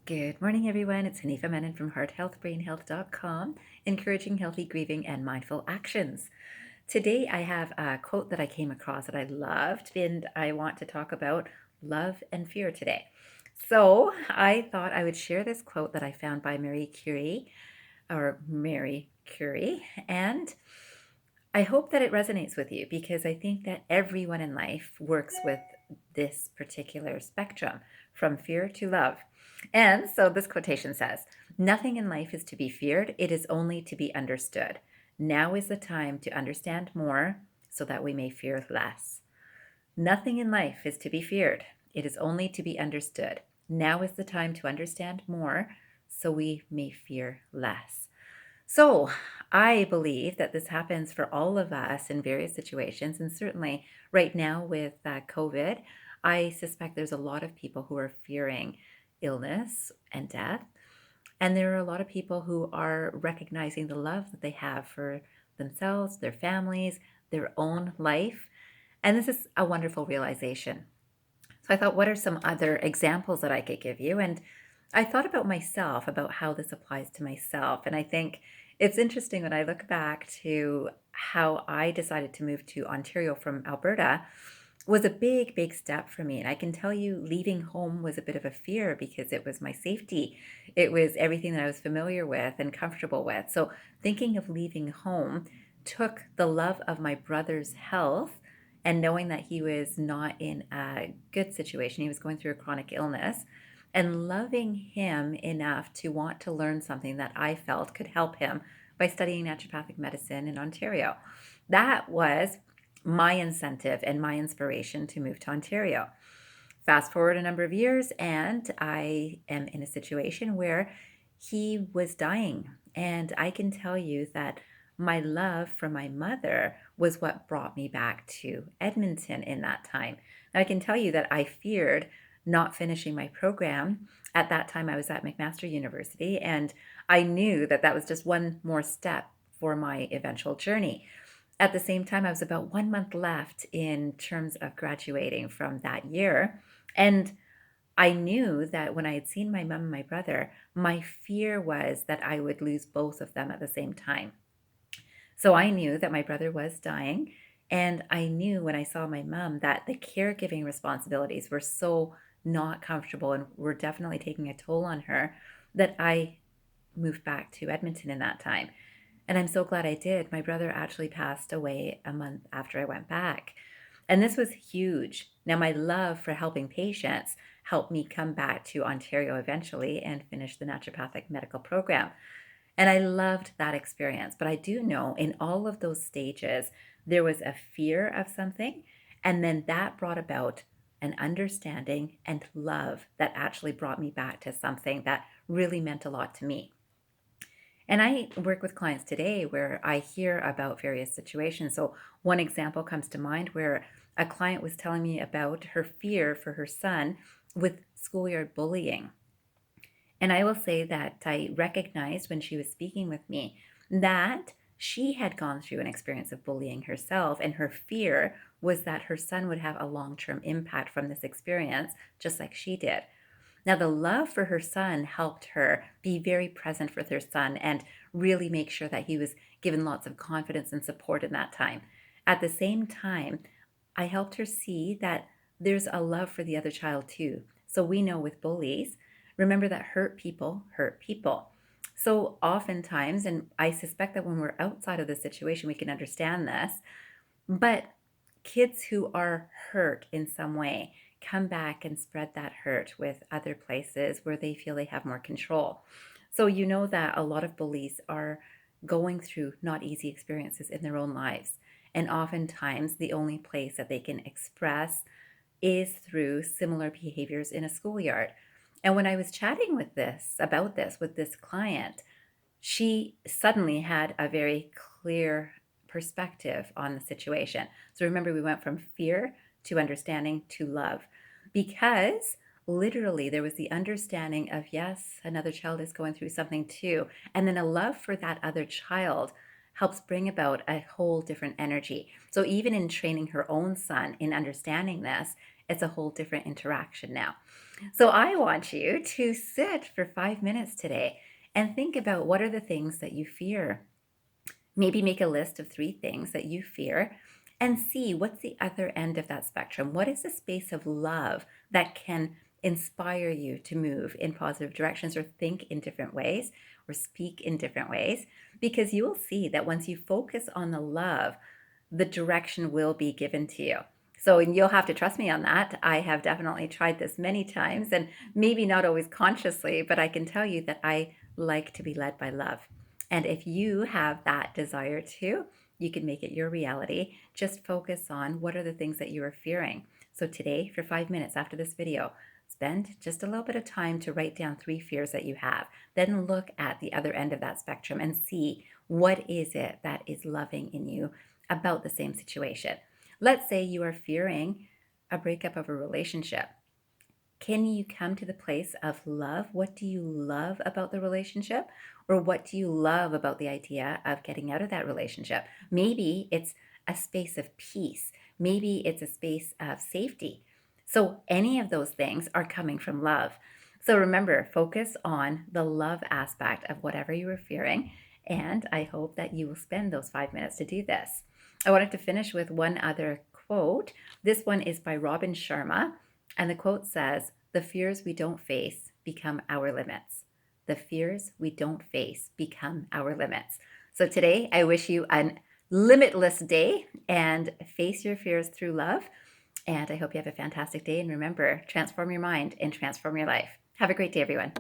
Good morning, everyone. It's Hanifa Menon from hearthealthbrainhealth.com, encouraging healthy grieving and mindful actions. Today, I have a quote that I came across that I loved, and I want to talk about love and fear today. So, I thought I would share this quote that I found by Mary Curie, and I hope that it resonates with you because I think that everyone in life works with this particular spectrum from fear to love. And so this quotation says, "Nothing in life is to be feared, it is only to be understood. Now is the time to understand more so that we may fear less." Nothing in life is to be feared, it is only to be understood. Now is the time to understand more so we may fear less. So, I believe that this happens for all of us in various situations. And certainly right now with COVID, I suspect there's a lot of people who are fearing illness and death. And there are a lot of people who are recognizing the love that they have for themselves, their families, their own life. And this is a wonderful realization. So I thought, what are some other examples that I could give you? And I thought about myself, about how this applies to myself. And I think it's interesting when I look back to how I decided to move to Ontario from Alberta was a big, big step for me. And I can tell you, leaving home was a bit of a fear because it was my safety. It was everything that I was familiar with and comfortable with. So thinking of leaving home took the love of my brother's health and knowing that he was not in a good situation, he was going through a chronic illness, and loving him enough to want to learn something that I felt could help him by studying naturopathic medicine in Ontario. That was my incentive and my inspiration to move to Ontario. Fast forward a number of years, and I am in a situation where he was dying. And I can tell you that my love for my mother was what brought me back to Edmonton in that time. And I can tell you that I feared not finishing my program. At that time, I was at McMaster University, and I knew that that was just one more step for my eventual journey. At the same time, I was about 1 month left in terms of graduating from that year. And I knew that when I had seen my mom and my brother, my fear was that I would lose both of them at the same time. So I knew that my brother was dying. And I knew when I saw my mom that the caregiving responsibilities were so not comfortable and were definitely taking a toll on her that I moved back to Edmonton in that time. And I'm so glad I did. My brother actually passed away a month after I went back. And this was huge. Now, my love for helping patients helped me come back to Ontario eventually and finish the naturopathic medical program. And I loved that experience. But I do know in all of those stages, there was a fear of something. And then that brought about an understanding and love that actually brought me back to something that really meant a lot to me. And I work with clients today where I hear about various situations. So, one example comes to mind where a client was telling me about her fear for her son with schoolyard bullying. And I will say that I recognized when she was speaking with me that she had gone through an experience of bullying herself, and her fear was that her son would have a long term impact from this experience, just like she did. Now, the love for her son helped her be very present with her son and really make sure that he was given lots of confidence and support in that time. At the same time, I helped her see that there's a love for the other child too. So we know with bullies, remember that hurt people hurt people. So oftentimes, and I suspect that when we're outside of the situation, we can understand this, but kids who are hurt in some way come back and spread that hurt with other places where they feel they have more control. So, you know that a lot of bullies are going through not easy experiences in their own lives. And oftentimes, the only place that they can express is through similar behaviors in a schoolyard. And when I was chatting with this about this with this client, she suddenly had a very clear perspective on the situation. So remember, we went from fear to understanding to love because literally there was the understanding of, yes, another child is going through something too. And then a love for that other child helps bring about a whole different energy. So even in training her own son in understanding this It's a whole different interaction now. So I want you to sit for 5 minutes today and think about what are the things that you fear. Maybe make a list of 3 things that you fear and see what's the other end of that spectrum. What is the space of love that can inspire you to move in positive directions or think in different ways or speak in different ways? Because you will see that once you focus on the love, the direction will be given to you. So, and you'll have to trust me on that. I have definitely tried this many times and maybe not always consciously, but I can tell you that I like to be led by love. And if you have that desire too, you can make it your reality. Just focus on what are the things that you are fearing. So today, for 5 minutes after this video, spend just a little bit of time to write down 3 fears that you have. Then look at the other end of that spectrum and see what is it that is loving in you about the same situation. Let's say you are fearing a breakup of a relationship. Can you come to the place of love? What do you love about the relationship? Or what do you love about the idea of getting out of that relationship? Maybe it's a space of peace. Maybe it's a space of safety. So any of those things are coming from love. So remember, focus on the love aspect of whatever you are fearing. And I hope that you will spend those 5 minutes to do this. I wanted to finish with one other quote. This one is by Robin Sharma. And the quote says, "The fears we don't face become our limits. The fears we don't face become our limits." So today, I wish you a limitless day and face your fears through love. And I hope you have a fantastic day. And remember, transform your mind and transform your life. Have a great day, everyone.